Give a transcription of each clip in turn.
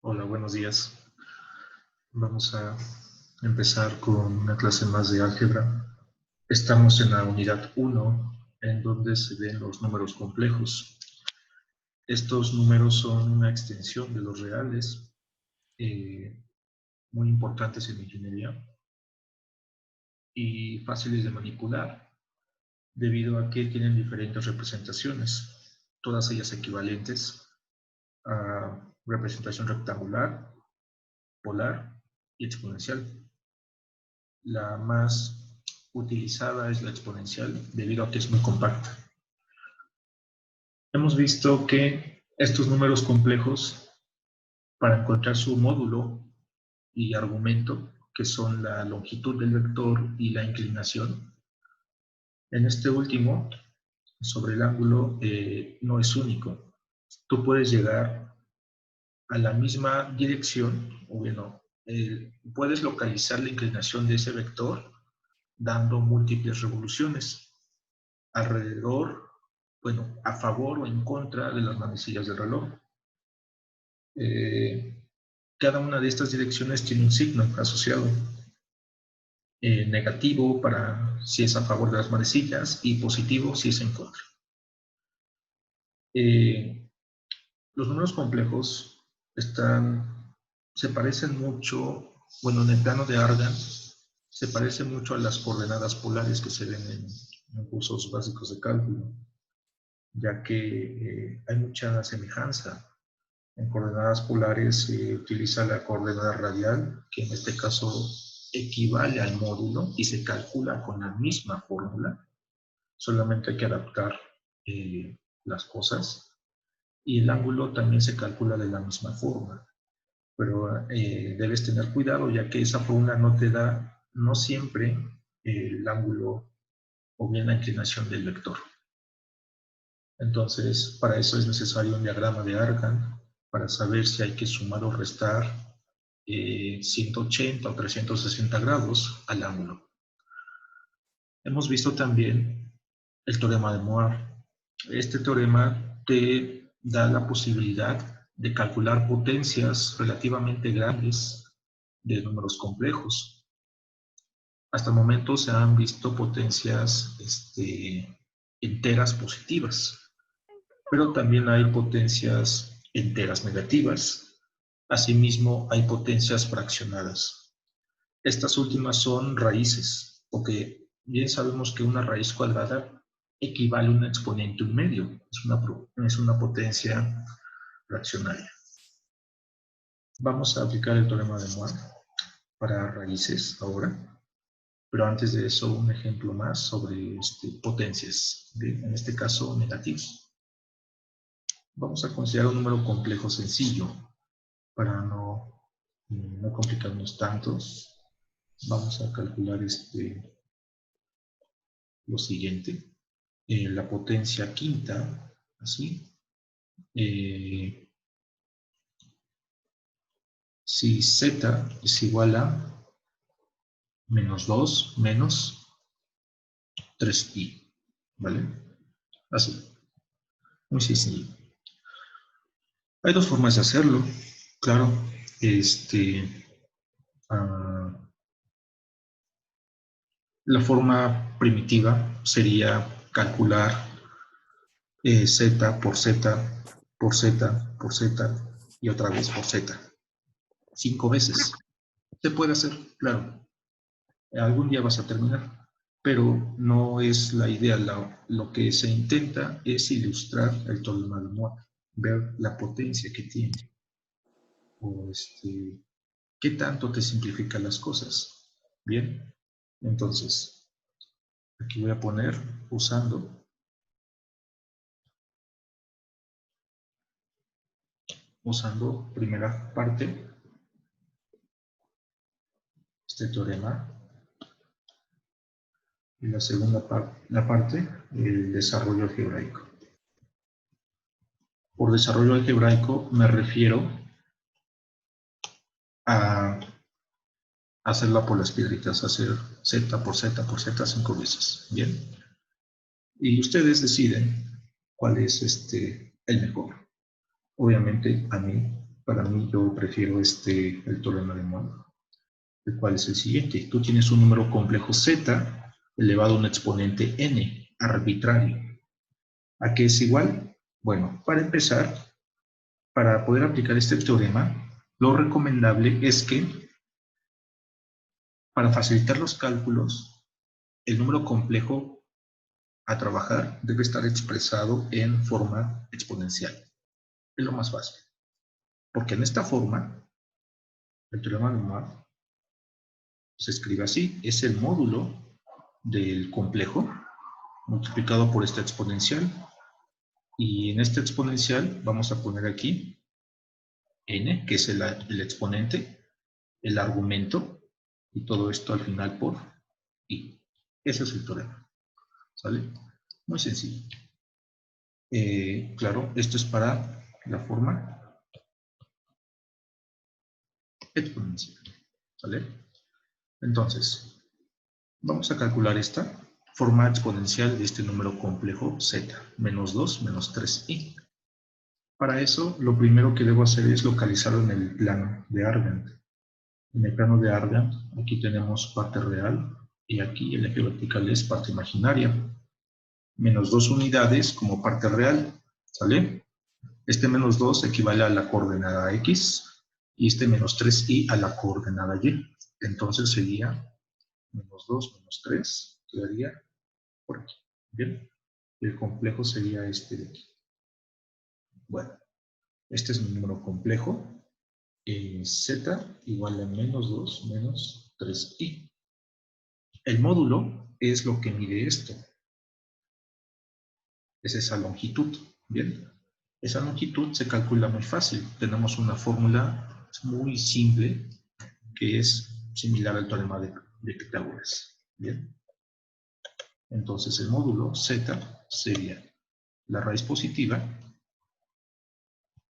Hola, buenos días. Vamos a empezar con una clase más de álgebra. Estamos en la unidad 1, en donde se ven los números complejos. Estos números son una extensión de los reales, muy importantes en ingeniería y fáciles de manipular, debido a que tienen diferentes representaciones, todas ellas equivalentes a representación rectangular, polar y exponencial. La más utilizada es la exponencial, debido a que es muy compacta. Hemos visto que estos números complejos, para encontrar su módulo y argumento, que son la longitud del vector y la inclinación, en este último, sobre el ángulo, no es único. Tú puedes llegar a la misma dirección, o bueno, puedes localizar la inclinación de ese vector dando múltiples revoluciones alrededor, bueno, a favor o en contra de las manecillas del reloj. Cada una de estas direcciones tiene un signo asociado. Negativo para si es a favor de las manecillas y positivo si es en contra. Los números complejos se parecen mucho, bueno, en el plano de Argand, se parecen mucho a las coordenadas polares que se ven en cursos básicos de cálculo, ya que hay mucha semejanza. En coordenadas polares se utiliza la coordenada radial, que en este caso equivale al módulo y se calcula con la misma fórmula, solamente hay que adaptar las cosas. Y el ángulo también se calcula de la misma forma, pero debes tener cuidado, ya que esa fórmula no te da, no siempre, el ángulo o bien la inclinación del vector. Entonces, para eso es necesario un diagrama de Argand, para saber si hay que sumar o restar 180 o 360 grados al ángulo. Hemos visto también el teorema de Moore. Este teorema te da la posibilidad de calcular potencias relativamente grandes de números complejos. Hasta el momento se han visto potencias enteras positivas, pero también hay potencias enteras negativas. Asimismo, hay potencias fraccionadas. Estas últimas son raíces, porque bien sabemos que una raíz cuadrada equivale a un exponente un medio, es una potencia fraccionaria. Vamos a aplicar el teorema de Moore para raíces ahora, pero antes de eso un ejemplo más sobre potencias, en este caso negativos. Vamos a considerar un número complejo sencillo para no complicarnos tanto. Vamos a calcular lo siguiente. La potencia quinta, así. Si z es igual a menos 2 menos 3i, ¿vale? Así, muy sencillo. Hay dos formas de hacerlo, claro. La forma primitiva sería calcular z por z por z por z y otra vez por z. 5 veces. Se puede hacer, claro. Algún día vas a terminar, pero no es la idea. Lo que se intenta es ilustrar el teorema de Moore, ver la potencia que tiene, o qué tanto te simplifica las cosas. Bien, entonces, aquí voy a poner usando primera parte, este teorema, y la segunda parte, el desarrollo algebraico. Por desarrollo algebraico me refiero a hacerla por las piedritas, hacer z por z por z 5 veces. Bien. Y ustedes deciden cuál es el mejor. Obviamente, para mí, yo prefiero el teorema de Moore, el cual es el siguiente. Tú tienes un número complejo z elevado a un exponente n, arbitrario. ¿A qué es igual? Bueno, para empezar, para poder aplicar este teorema, lo recomendable es que, para facilitar los cálculos, el número complejo a trabajar debe estar expresado en forma exponencial. Es lo más fácil. Porque en esta forma, el teorema de Moore se escribe así, es el módulo del complejo multiplicado por esta exponencial, y en esta exponencial vamos a poner aquí n, que es el exponente, el argumento, y todo esto al final por i. Ese es el teorema, ¿sale? Muy sencillo. Claro, esto es para la forma exponencial, ¿sale? Entonces, vamos a calcular esta forma exponencial de este número complejo z, menos 2 menos 3i. Para eso, lo primero que debo hacer es localizarlo en el plano de Argand. En el plano de Argand, aquí tenemos parte real, y aquí el eje vertical es parte imaginaria. Menos 2 unidades como parte real, ¿sale? Este menos 2 equivale a la coordenada x, y este menos 3i a la coordenada y. Entonces sería menos 2 menos 3, quedaría por aquí. ¿Bien? El complejo sería este de aquí. Bueno, este es mi número complejo. Z igual a menos 2 menos 3i. El módulo es lo que mide esto. Es esa longitud. Bien. Esa longitud se calcula muy fácil. Tenemos una fórmula muy simple que es similar al teorema de Pitágoras. Bien. Entonces el módulo z sería la raíz positiva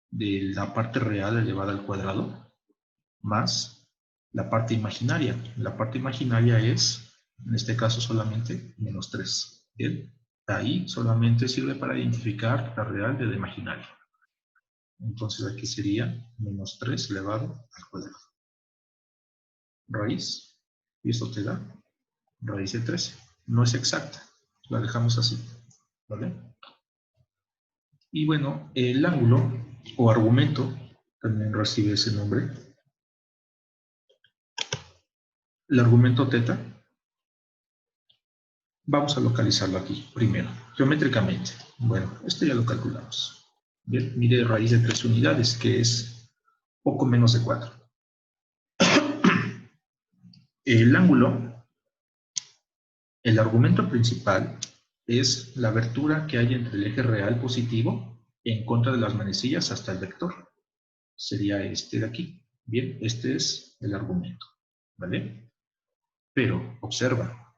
de la parte real elevada al cuadrado más la parte imaginaria. La parte imaginaria es, en este caso, solamente menos 3. ¿Bien? Ahí solamente sirve para identificar la real de la imaginaria. Entonces aquí sería menos 3 elevado al cuadrado. Raíz, y esto te da raíz de 13. No es exacta, la dejamos así. ¿Vale? Y bueno, el ángulo o argumento también recibe ese nombre. El argumento θ, vamos a localizarlo aquí primero, geométricamente. Bueno, esto ya lo calculamos. Bien, mide raíz de 3 unidades, que es poco menos de 4. El ángulo, el argumento principal, es la abertura que hay entre el eje real positivo en contra de las manecillas hasta el vector. Sería este de aquí. Bien, este es el argumento. ¿Vale? Pero, observa,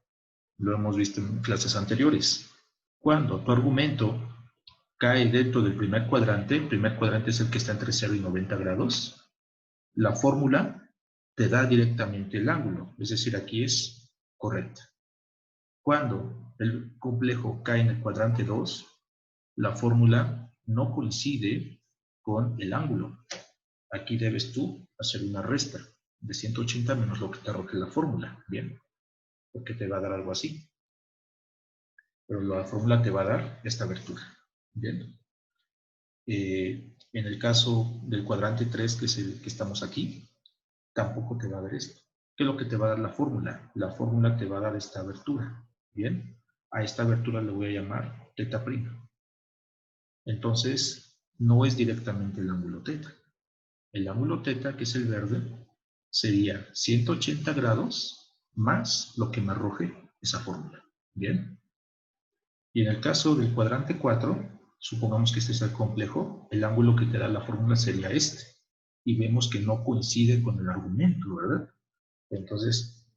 lo hemos visto en clases anteriores. Cuando tu argumento cae dentro del primer cuadrante es el que está entre 0 y 90 grados, la fórmula te da directamente el ángulo, es decir, aquí es correcta. Cuando el complejo cae en el cuadrante 2, la fórmula no coincide con el ángulo. Aquí debes tú hacer una resta de 180 menos lo que te arroje la fórmula, ¿bien? Porque te va a dar algo así. Pero la fórmula te va a dar esta abertura, ¿bien? En el caso del cuadrante 3, que es el que estamos aquí, tampoco te va a dar esto. ¿Qué es lo que te va a dar la fórmula? La fórmula te va a dar esta abertura, ¿bien? A esta abertura le voy a llamar θ'A'. Entonces, no es directamente el ángulo θ. El ángulo θ, que es el verde, sería 180 grados más lo que me arroje esa fórmula, ¿bien? Y en el caso del cuadrante 4, supongamos que este es el complejo, el ángulo que te da la fórmula sería este. Y vemos que no coincide con el argumento, ¿verdad? Entonces,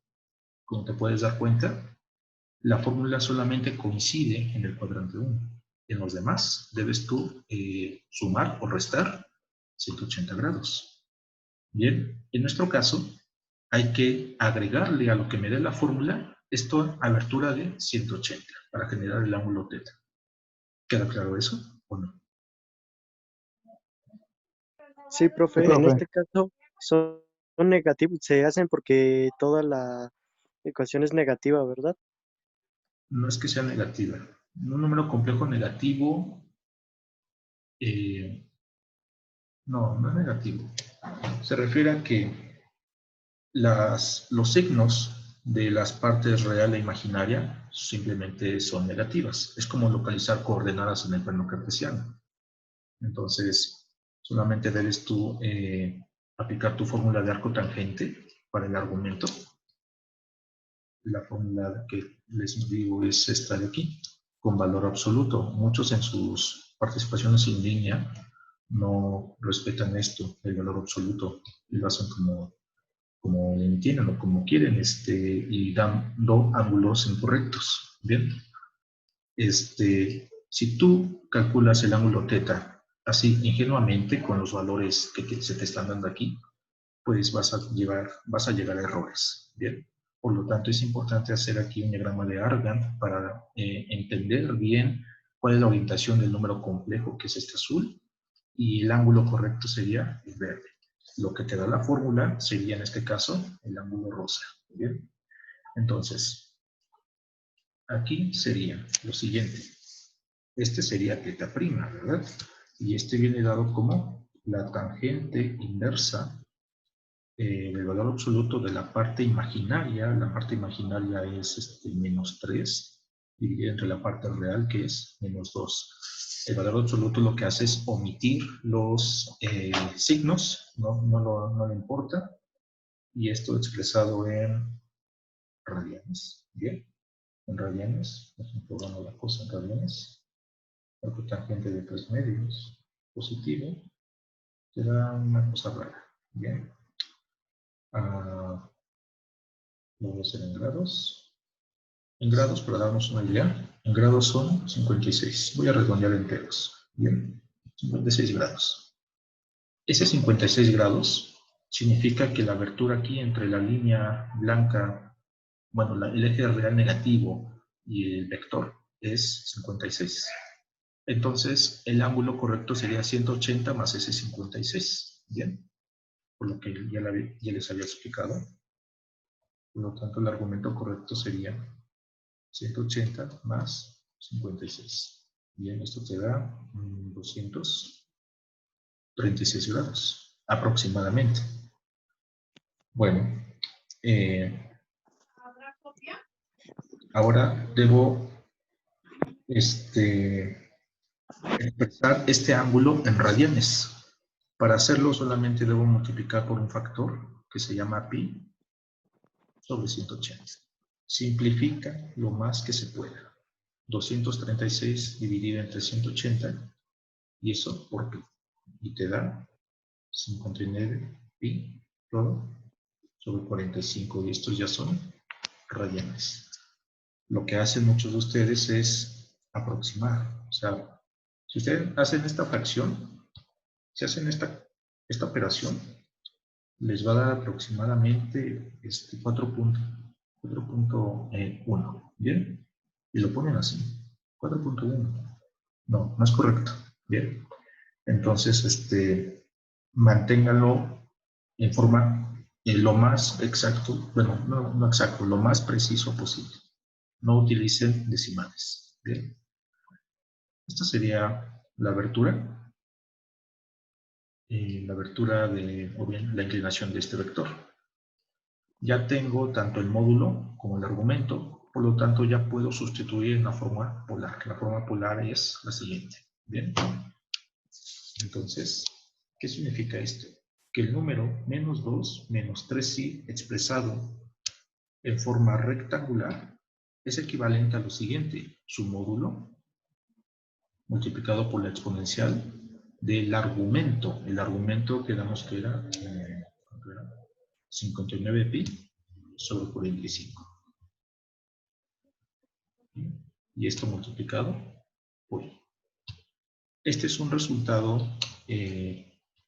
como te puedes dar cuenta, la fórmula solamente coincide en el cuadrante 1. En los demás, debes tú sumar o restar 180 grados. Bien, en nuestro caso, hay que agregarle a lo que me dé la fórmula esta abertura de 180 para generar el ángulo θ. ¿Queda claro eso o no? Sí, Sí, profe, en profe. este caso son negativos, se hacen porque toda la ecuación es negativa, ¿verdad? No es que sea negativa. Un número complejo negativo, eh, no es negativo. Se refiere a que los signos de las partes real e imaginaria simplemente son negativas. Es como localizar coordenadas en el plano cartesiano. Entonces, solamente debes tú aplicar tu fórmula de arco tangente para el argumento. La fórmula que les digo es esta de aquí, con valor absoluto. Muchos en sus participaciones en línea no respetan esto, el valor absoluto, y lo hacen como le entienden o como quieren, y dando ángulos incorrectos. Bien, si tú calculas el ángulo teta así ingenuamente con los valores que se te están dando aquí, pues vas a llegar a errores. Bien, por lo tanto es importante hacer aquí un diagrama de Argand para entender bien cuál es la orientación del número complejo, que es este azul, y el ángulo correcto sería el verde. Lo que te da la fórmula sería en este caso el ángulo rosa. Bien, entonces aquí sería lo siguiente. Este sería teta prima, ¿verdad? Y este viene dado como la tangente inversa del valor absoluto de la parte imaginaria. La parte imaginaria es menos 3, dividido entre la parte real, que es menos 2. El valor absoluto lo que hace es omitir los signos, no le importa, y esto expresado en radianes. Bien, en radianes, programo la cosa en radianes. El cotangente de 3 medios positivo será una cosa rara. Bien, lo voy a hacer en grados. En grados, para darnos una idea, en grados son 56. Voy a redondear enteros. Bien, 56 grados. Ese 56 grados significa que la abertura aquí entre la línea blanca, bueno, el eje real negativo y el vector es 56. Entonces, el ángulo correcto sería 180 más ese 56. Bien, por lo que ya les había explicado. Por lo tanto, el argumento correcto sería 180 más 56. Bien, esto te da 236 grados aproximadamente. Bueno, ahora debo expresar este ángulo en radianes. Para hacerlo solamente debo multiplicar por un factor que se llama pi sobre 180. Simplifica lo más que se pueda. 236 dividido entre 180 y eso por pi. Y te da 59 pi todo sobre 45, y estos ya son radianes. Lo que hacen muchos de ustedes es aproximar. O sea, si ustedes hacen esta fracción, si hacen esta operación, les va a dar aproximadamente 4.1. ¿Bien? Y lo ponen así, 4.1. No, no es correcto. ¿Bien? Entonces, manténganlo en forma lo más exacto, bueno, no exacto, lo más preciso posible. No utilicen decimales. Bien. Esta sería la abertura o bien la inclinación de este vector. Ya tengo tanto el módulo como el argumento, por lo tanto ya puedo sustituir en la forma polar. La forma polar es la siguiente. Bien. Entonces, ¿qué significa esto? Que el número menos 2 menos 3i expresado en forma rectangular es equivalente a lo siguiente: su módulo multiplicado por la exponencial del argumento. El argumento quedamos que era 59 pi sobre 45. Y esto multiplicado por i. Este es un resultado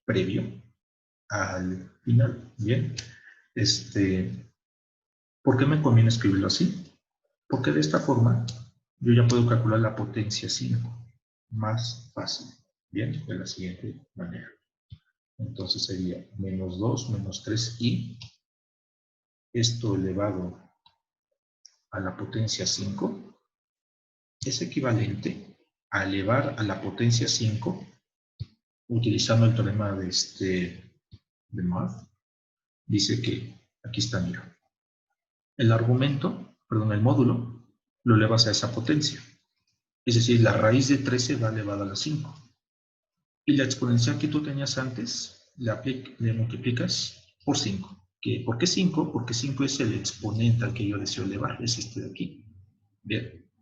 previo al final. Bien, ¿por qué me conviene escribirlo así? Porque de esta forma yo ya puedo calcular la potencia 5 más fácil. Bien, de la siguiente manera. Entonces sería menos 2 menos 3i, esto elevado a la potencia 5, es equivalente a elevar a la potencia 5, utilizando el teorema de Marth. Dice que, aquí está, mira, el módulo, lo elevas a esa potencia. Es decir, la raíz de 13 va elevada a la 5. Y la exponencial que tú tenías antes, le multiplicas por 5. ¿Por qué 5? Porque 5 es el exponente al que yo deseo elevar, es este de aquí. Bien.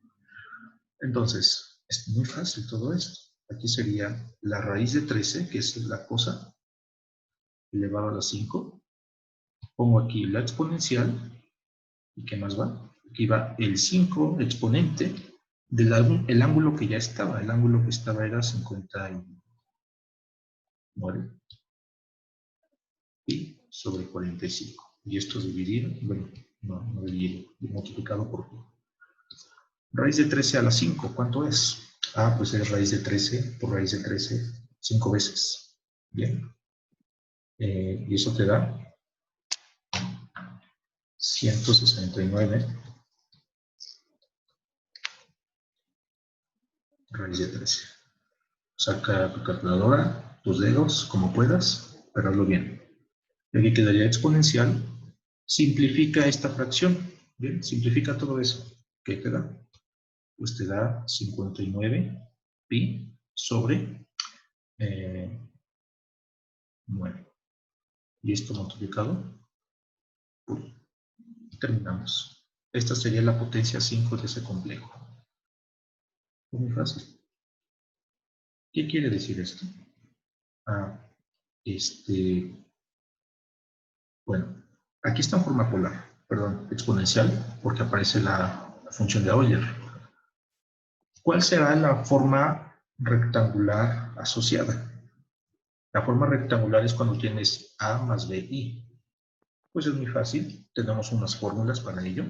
Entonces, es muy fácil todo esto. Aquí sería la raíz de 13, que es la cosa, elevado a la 5. Pongo aquí la exponencial. ¿Y qué más va? Aquí va el 5 exponente del ángulo que ya estaba. El ángulo que estaba era 59 pi sobre 45. Y esto dividido, bueno, no dividido, multiplicado por raíz de 13 a la 5. ¿Cuánto es? Ah, pues es raíz de 13 por raíz de 13, 5 veces. Bien. Y eso te da 169 raíz de 13. Saca tu calculadora, tus dedos, como puedas, pero hazlo bien. Y aquí quedaría exponencial. Simplifica esta fracción. Bien, simplifica todo eso. ¿Qué te da? Pues te da 59 pi sobre 9. Y esto multiplicado, terminamos. Esta sería la potencia 5 de ese complejo. Muy fácil. ¿Qué quiere decir esto? Bueno, aquí está en forma polar, perdón, exponencial, porque aparece la función de Euler. ¿Cuál será la forma rectangular asociada? La forma rectangular es cuando tienes a más bi. Pues es muy fácil, tenemos unas fórmulas para ello.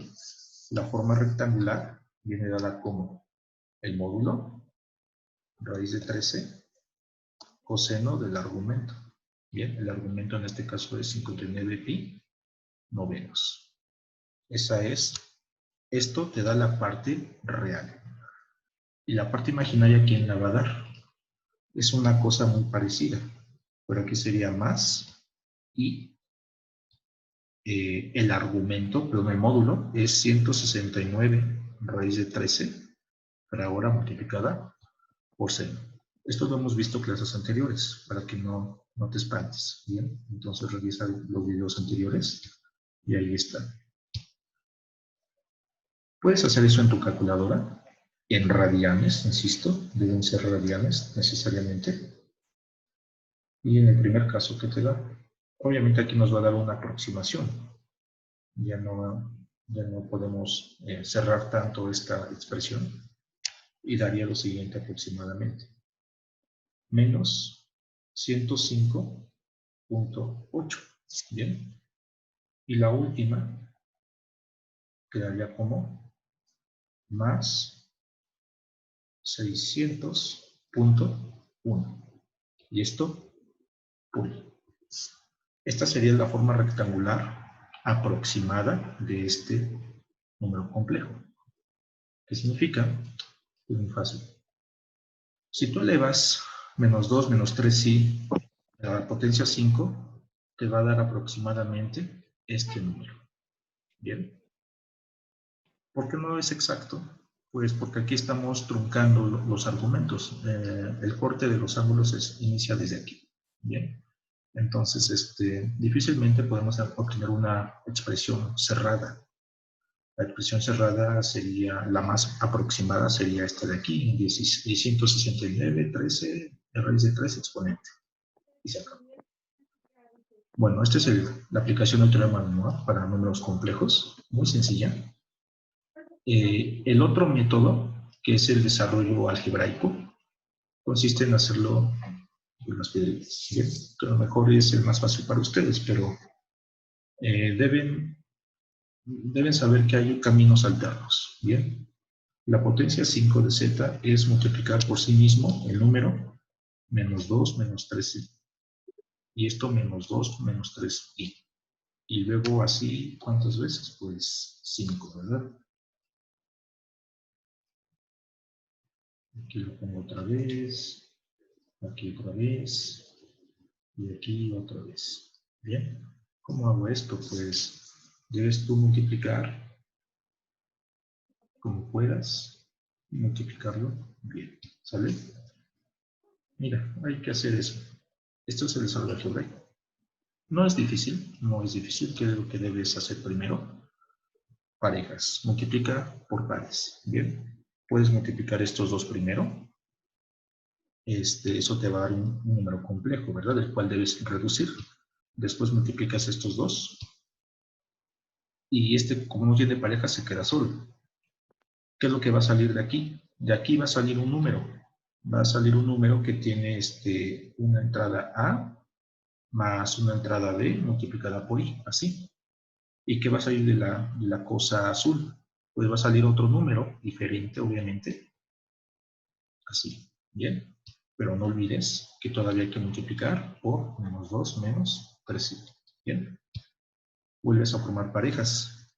La forma rectangular viene dada como el módulo, raíz de 13, coseno del argumento. Bien, el argumento en este caso es 59 pi novenos. Esto te da la parte real. Y la parte imaginaria, ¿quién la va a dar? Es una cosa muy parecida, pero aquí sería más y el argumento, perdón, el módulo es 169 raíz de 13, pero ahora multiplicada por seno. Esto lo hemos visto en clases anteriores, para que no te espantes, ¿bien? Entonces revisa los videos anteriores y ahí está. Puedes hacer eso en tu calculadora, en radianes, insisto, deben ser radianes necesariamente. Y en el primer caso que te da, obviamente aquí nos va a dar una aproximación. Ya no podemos cerrar tanto esta expresión y daría lo siguiente aproximadamente. Menos 105.8. Bien. Y la última quedaría como más 600.1. Y esto, puro. Esta sería la forma rectangular aproximada de este número complejo. ¿Qué significa? Es muy fácil. Si tú elevas menos 2 menos 3i a la potencia 5, te va a dar aproximadamente este número. ¿Bien? ¿Por qué no es exacto? Pues porque aquí estamos truncando los argumentos. El corte de los ángulos inicia desde aquí. ¿Bien? Entonces, difícilmente podemos obtener una expresión cerrada. La expresión cerrada sería, la más aproximada sería esta de aquí, 169, 13, raíz de 3 exponente. Y se acabó. Bueno, esta es la aplicación del teorema de Moore para números complejos, muy sencilla. El otro método, que es el desarrollo algebraico, consiste en hacerlo con las piedritas. Bien, que a lo mejor es el más fácil para ustedes, pero deben saber que hay caminos alternos. Bien, la potencia 5 de z es multiplicar por sí mismo el número menos 2 menos 13i y esto menos 2 menos 3i. Y luego así, ¿cuántas veces? Pues 5, ¿verdad? Aquí lo pongo otra vez, aquí otra vez, y aquí otra vez. Bien, ¿cómo hago esto? Pues debes tú multiplicar como puedas, y multiplicarlo bien, ¿sale? Mira, hay que hacer eso. Esto es el desarrollo algebraico. No es difícil, no es difícil. ¿Qué es lo que debes hacer primero? Parejas. Multiplica por pares. Bien. Puedes multiplicar estos dos primero. Eso te va a dar un número complejo, ¿verdad? El cual debes reducir. Después multiplicas estos dos. Y como no tiene pareja, se queda solo. ¿Qué es lo que va a salir de aquí? De aquí va a salir un número. Va a salir un número que tiene una entrada A más una entrada B multiplicada por I, así. ¿Y qué va a salir de la cosa azul? Pues va a salir otro número diferente, obviamente, así, ¿bien? Pero no olvides que todavía hay que multiplicar por menos 2 menos 3, ¿bien? Vuelves a formar parejas.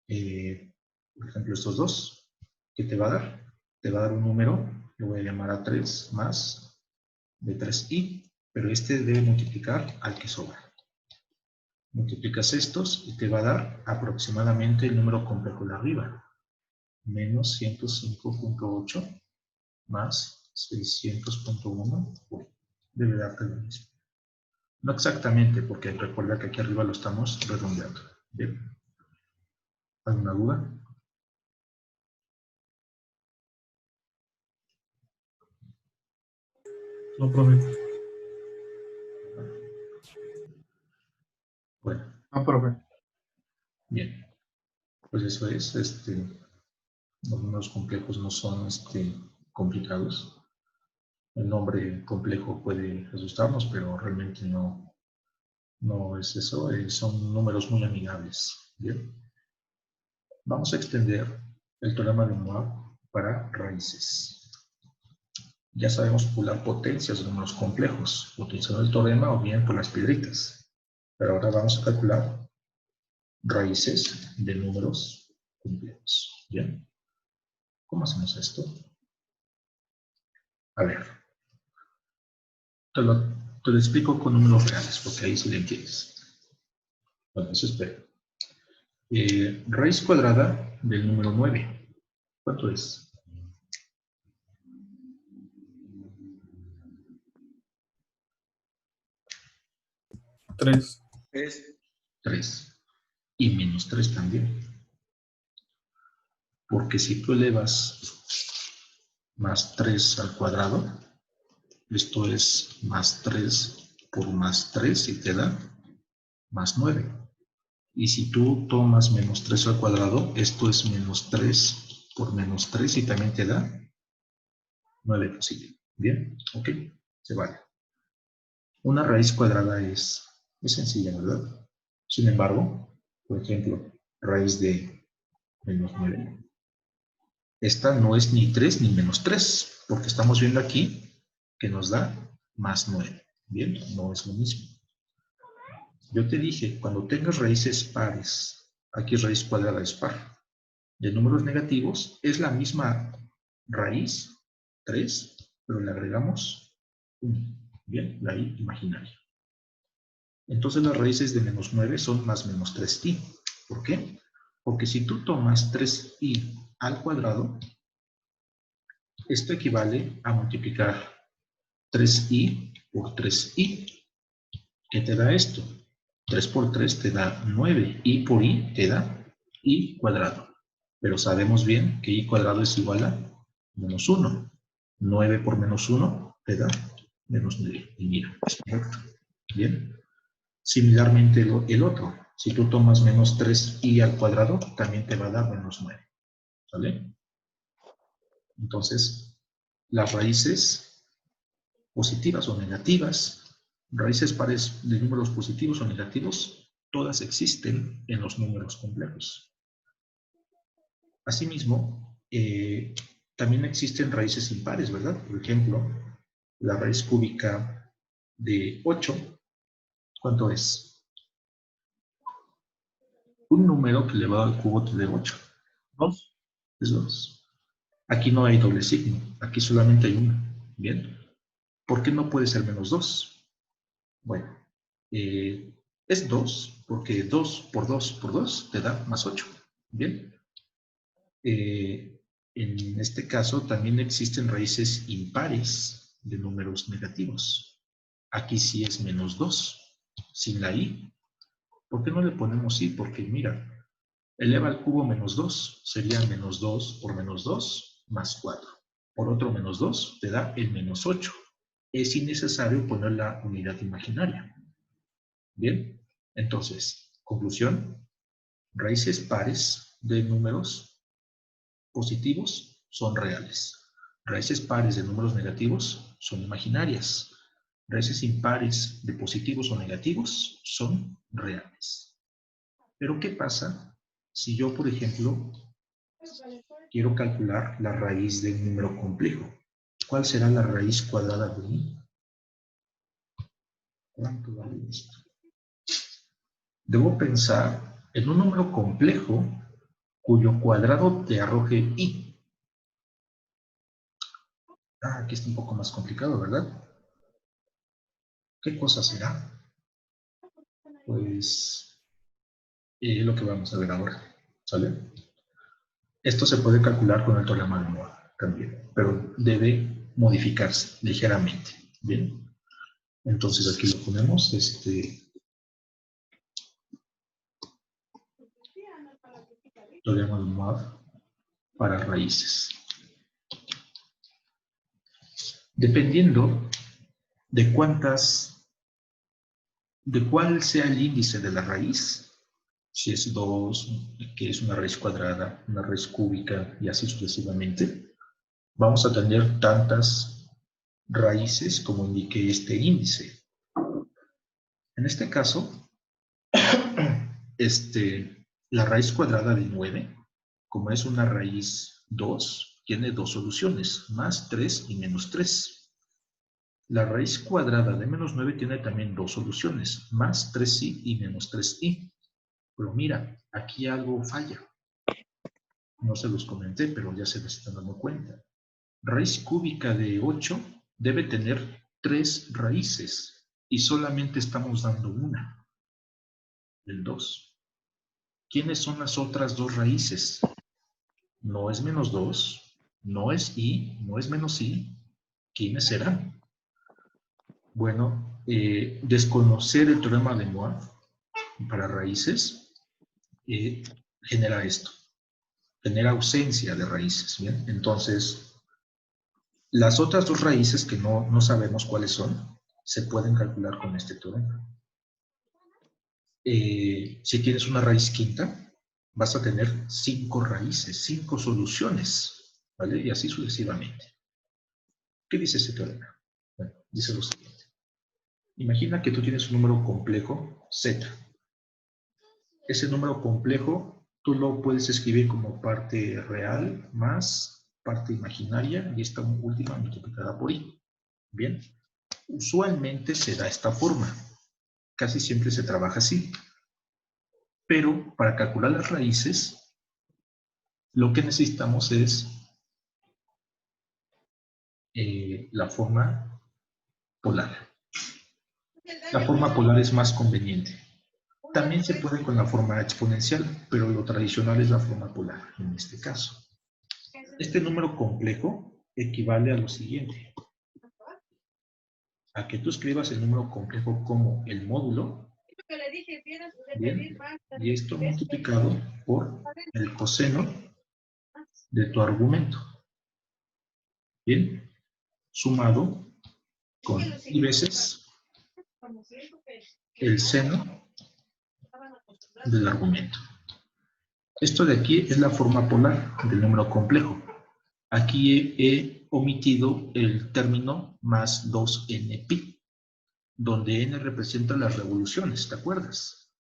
Por ejemplo, estos dos, ¿qué te va a dar? Te va a dar un número, lo voy a llamar a 3 más de 3i, pero este debe multiplicar al que sobra. Multiplicas estos y te va a dar aproximadamente el número complejo de arriba. Menos 105.8 más 600.1. Debe darte lo mismo. No exactamente, porque recuerda que aquí arriba lo estamos redondeando. ¿Bien? ¿Alguna duda? No, profe. Bueno. No, profe. Bien. Pues eso es. Los números complejos no son complicados. El nombre complejo puede asustarnos, pero realmente no es eso. Son números muy amigables. Bien. Vamos a extender el teorema de Moivre para raíces. Ya sabemos calcular potencias de números complejos, utilizando el teorema o bien por las piedritas. Pero ahora vamos a calcular raíces de números complejos. ¿Bien? ¿Cómo hacemos esto? A ver, te lo explico con números reales, porque ahí sí le entiendes. Bueno, eso espero. Raíz cuadrada del número 9. ¿Cuánto es? 3. 3. Y menos 3 también. Porque si tú elevas más 3 al cuadrado, esto es más 3 por más 3 y te da más 9. Y si tú tomas menos 3 al cuadrado, esto es menos 3 por menos 3 y también te da 9 positivo. ¿Bien? ¿Ok? Se vale. Una raíz cuadrada es sencilla, ¿verdad? Sin embargo, por ejemplo, raíz de menos 9. Esta no es ni 3 ni menos 3, porque estamos viendo aquí que nos da más 9. Bien, no es lo mismo. Yo te dije, cuando tengas raíces pares, aquí raíz cuadrada es par, de números negativos, es la misma raíz, 3, pero le agregamos 1. Bien, la i imaginaria. Entonces las raíces de menos 9 son más menos 3i. ¿Por qué? Porque si tú tomas 3i al cuadrado, esto equivale a multiplicar 3i por 3i. ¿Qué te da esto? 3 por 3 te da 9. I por i te da i cuadrado. Pero sabemos bien que i cuadrado es igual a menos 1. 9 por menos 1 te da menos 9. Y mira, es correcto. Bien. Similarmente el otro. Si tú tomas menos 3i al cuadrado, también te va a dar menos 9. ¿Vale? Entonces, las raíces positivas o negativas, raíces pares de números positivos o negativos, todas existen en los números complejos. Asimismo, también existen raíces impares, ¿verdad? Por ejemplo, la raíz cúbica de 8 ¿Cuánto es? Un número que elevado al cubo te dé 8. 2. Es 2. Aquí no hay doble signo, aquí solamente hay uno. Bien. ¿Por qué no puede ser menos 2? Bueno, es 2 porque 2 por 2 por 2 te da más 8. Bien. En este caso también existen raíces impares de números negativos. Aquí sí es menos 2, sin la i. ¿Por qué no le ponemos i? Porque mira, eleva al cubo menos 2, sería menos 2 por menos 2 más 4. Por otro menos 2 te da el menos 8. Es innecesario poner la unidad imaginaria. Bien, entonces, conclusión, raíces pares de números positivos son reales. Raíces pares de números negativos son imaginarias. Raíces impares de positivos o negativos son reales. Pero ¿qué pasa si yo, por ejemplo, quiero calcular la raíz de un número complejo? ¿Cuál será la raíz cuadrada de i? ¿Cuánto vale esto? Debo pensar en un número complejo cuyo cuadrado te arroje i. Aquí está un poco más complicado, ¿verdad? ¿Qué cosa será? Pues lo que vamos a ver ahora, ¿sale? Esto se puede calcular con el teorema de Moore también, pero debe modificarse ligeramente, ¿bien? Entonces aquí lo ponemos, teorema de Moore para raíces. Dependiendo de cuál sea el índice de la raíz, si es 2, que es una raíz cuadrada, una raíz cúbica y así sucesivamente, vamos a tener tantas raíces como indique este índice. En este caso, la raíz cuadrada de 9, como es una raíz 2, tiene dos soluciones, más 3 y menos 3. La raíz cuadrada de menos 9 tiene también dos soluciones, más 3i y menos 3i. Pero mira, aquí algo falla. No se los comenté, pero ya se les están dando cuenta. Raíz cúbica de 8 debe tener 3 raíces y solamente estamos dando una, el 2. ¿Quiénes son las otras dos raíces? No es menos 2, no es i, no es menos i. ¿Quiénes serán? Bueno, desconocer el teorema de Moore para raíces genera esto, genera ausencia de raíces, ¿bien? Entonces, las otras dos raíces que no sabemos cuáles son, se pueden calcular con este teorema. Si tienes una raíz quinta, vas a tener 5 raíces, 5 soluciones, ¿vale? Y así sucesivamente. ¿Qué dice este teorema? Bueno, dice lo siguiente. Imagina que tú tienes un número complejo, z. Ese número complejo tú lo puedes escribir como parte real más parte imaginaria y esta última multiplicada por i. Bien, usualmente se da esta forma. Casi siempre se trabaja así. Pero para calcular las raíces, lo que necesitamos es la forma polar. La forma polar es más conveniente. También se puede con la forma exponencial, pero lo tradicional es la forma polar en este caso. Este número complejo equivale a lo siguiente. A que tú escribas el número complejo como el módulo, bien, y esto multiplicado por el coseno de tu argumento, bien, sumado con i veces el seno del argumento. Esto de aquí es la forma polar del número complejo. Aquí he omitido el término más 2nπ, donde n representa las revoluciones, ¿te acuerdas?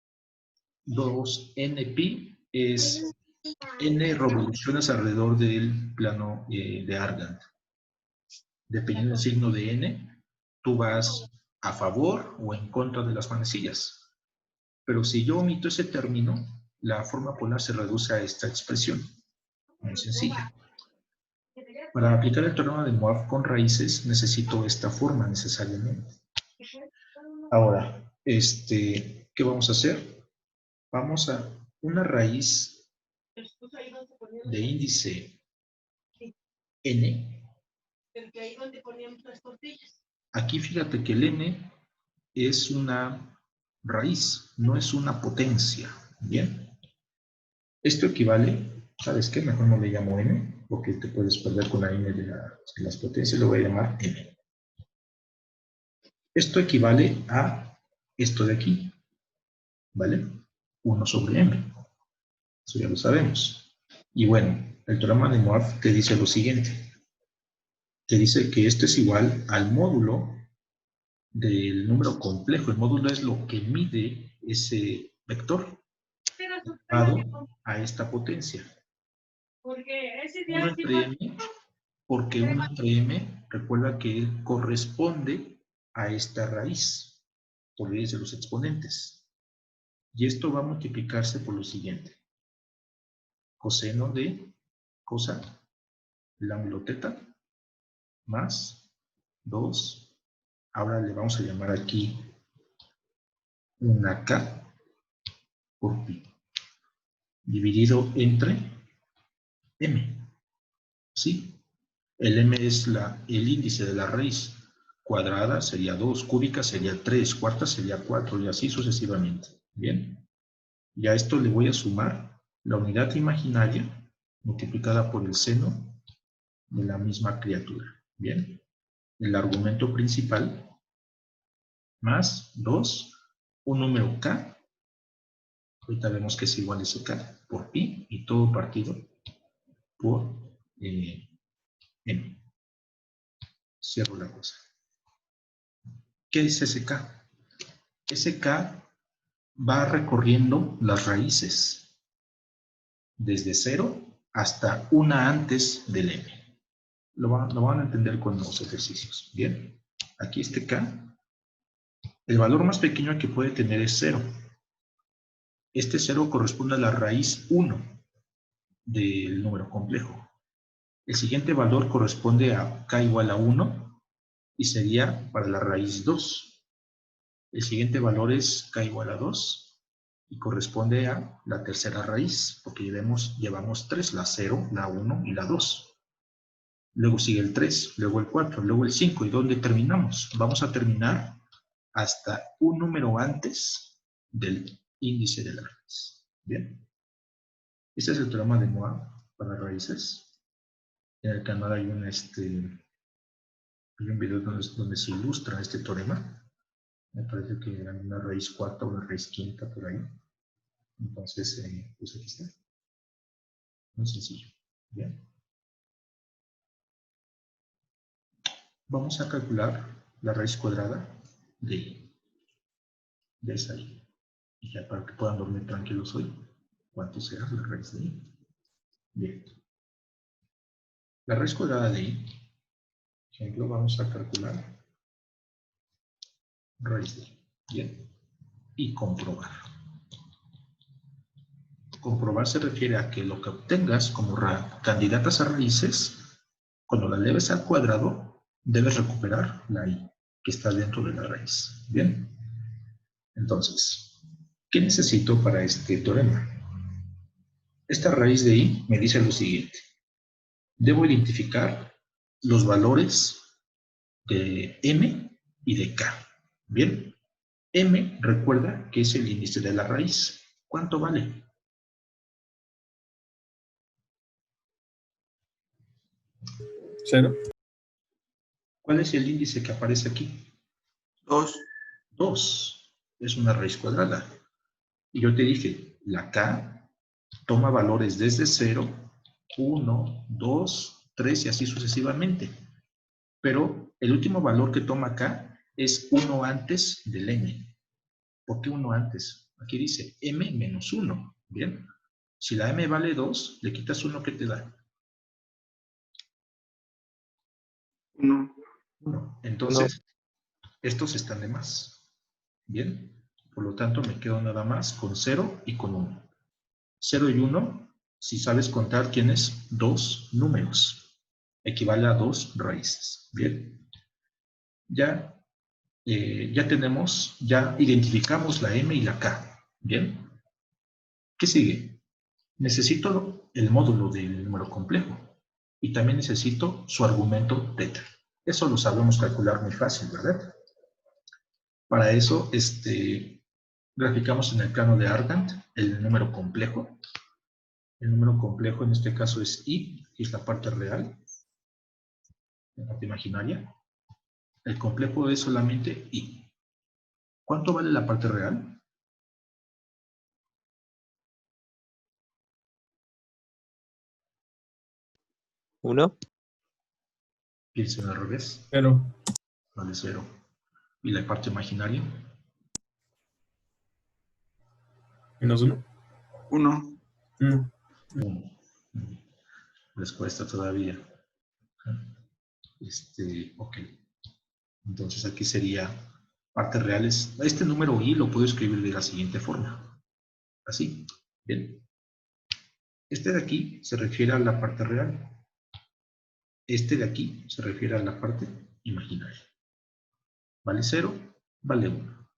2nπ es n revoluciones alrededor del plano de Argand. Dependiendo del signo de n, tú vas a favor o en contra de las manecillas. Pero si yo omito ese término, la forma polar se reduce a esta expresión. Muy sencilla. Para aplicar el teorema de Moivre con raíces, necesito esta forma necesariamente. Ahora, ¿qué vamos a hacer? Vamos a una raíz de índice n. Aquí fíjate que el n es una raíz, no es una potencia. Bien. Esto equivale, ¿sabes qué? Mejor no le llamo n, porque te puedes perder con la n de las potencias, lo voy a llamar n. Esto equivale a esto de aquí, ¿vale? 1 sobre m. Eso ya lo sabemos. Y bueno, el teorema de Moivre te dice lo siguiente. Te dice que esto es igual al módulo del número complejo. El módulo es lo que mide ese vector dado a esta potencia. 1 entre m, porque 1 entre m, recuerda que corresponde a esta raíz, por leyes de los exponentes. Y esto va a multiplicarse por lo siguiente. Coseno de cosa, el ángulo teta, más 2. Ahora le vamos a llamar aquí una k por pi, dividido entre m. ¿Sí? El m es el índice de la raíz. Cuadrada sería 2, cúbica sería 3, cuarta sería 4 y así sucesivamente. ¿Bien? Y a esto le voy a sumar la unidad imaginaria multiplicada por el seno de la misma criatura. ¿Bien? El argumento principal más 2, un número k. Ahorita vemos que es igual a ese k por pi y todo partido por m. Cierro la cosa. ¿Qué es ese k? Ese k va recorriendo las raíces desde 0 hasta una antes del m. Lo van a entender con los ejercicios. Bien, aquí este k, el valor más pequeño que puede tener es 0. Este 0 corresponde a la raíz 1 del número complejo. El siguiente valor corresponde a k igual a 1 y sería para la raíz 2. El siguiente valor es k igual a 2 y corresponde a la tercera raíz, porque llevamos 3, la 0, la 1 y la 2. Luego sigue el 3, luego el 4, luego el 5. ¿Y dónde terminamos? Vamos a terminar hasta un número antes del índice de la raíz. Bien. Este es el teorema de Moivre para raíces. En el canal hay un video donde se ilustra este teorema. Me parece que era una raíz cuarta o una raíz quinta por ahí. Entonces, pues aquí está. Muy sencillo. Bien. Vamos a calcular la raíz cuadrada de esa y. Y ya para que puedan dormir tranquilos hoy, ¿cuánto será la raíz de i? Bien. La raíz cuadrada de i, por ejemplo, vamos a calcular raíz de i. Bien. Y comprobar. Comprobar se refiere a que lo que obtengas como candidatas a raíces, cuando la eleves al cuadrado, debes recuperar la i, que está dentro de la raíz. Bien. Entonces, ¿qué necesito para este teorema? Esta raíz de i me dice lo siguiente. Debo identificar los valores de m y de k. Bien. M, recuerda que es el índice de la raíz. ¿Cuánto vale? 0. ¿Cuál es el índice que aparece aquí? 2. 2. Es una raíz cuadrada. Y yo te dije, la k toma valores desde 0, 1, 2, 3 y así sucesivamente. Pero el último valor que toma k es 1 antes del n. ¿Por qué 1 antes? Aquí dice m menos 1. Bien. Si la m vale 2, le quitas 1, ¿qué te da? 1. 1. Entonces, Estos están de más. Bien. Por lo tanto, me quedo nada más con 0 y con 1. 0 y 1, si sabes contar, tienes 2 números. Equivale a 2 raíces. Bien. Ya ya identificamos la M y la K. Bien. ¿Qué sigue? Necesito el módulo del número complejo. Y también necesito su argumento teta. Eso lo sabemos calcular muy fácil, ¿verdad? Para eso, graficamos en el plano de Argand el número complejo. El número complejo en este caso es I, que es la parte real, la parte imaginaria. El complejo es solamente I. ¿Cuánto vale la parte real? ¿1? Piensen al revés. 0. Vale 0. ¿Y la parte imaginaria? -1. 1. 1. 1. Les cuesta todavía. Ok. Entonces aquí sería partes reales. Este número I lo puedo escribir de la siguiente forma. Así. Bien. Este de aquí se refiere a la parte real. Este de aquí se refiere a la parte imaginaria. Vale 0, vale 1.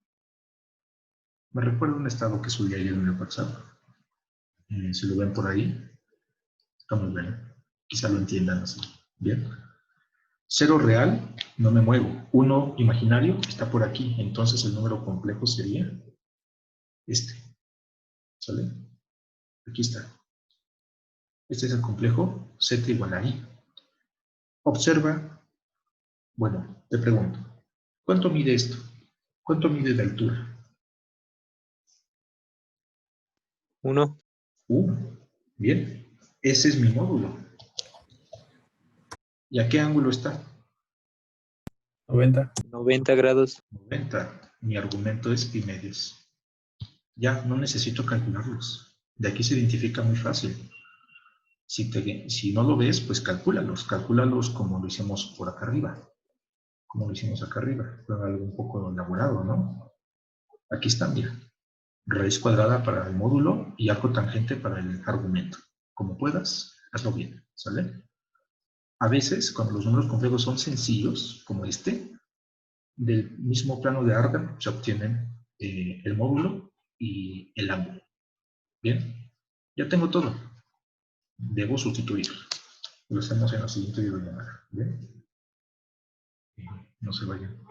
Me recuerda un estado que subí ayer en el WhatsApp. Si lo ven por ahí, está muy bien. Quizá lo entiendan así. Bien. 0 real, no me muevo. 1 imaginario está por aquí. Entonces el número complejo sería este. ¿Sale? Aquí está. Este es el complejo Z igual a I. Observa. Bueno, te pregunto. ¿Cuánto mide esto? ¿Cuánto mide de altura? 1. 1. Bien. Ese es mi módulo. ¿Y a qué ángulo está? 90. 90 grados. 90. Mi argumento es pi medios. Ya, no necesito calcularlos. De aquí se identifica muy fácil. Si no lo ves, pues calcúlalos. Calcúlalos como lo hicimos por acá arriba. Como lo hicimos acá arriba. Fue algo un poco elaborado, ¿no? Aquí está, mira. Raíz cuadrada para el módulo y arco tangente para el argumento. Como puedas, hazlo bien, ¿sale? A veces, cuando los números complejos son sencillos, como este, del mismo plano de Argand se obtienen el módulo y el ángulo. Bien, ya tengo todo. Debo sustituir. Lo hacemos en la siguiente videollamada. Bien, no se vayan.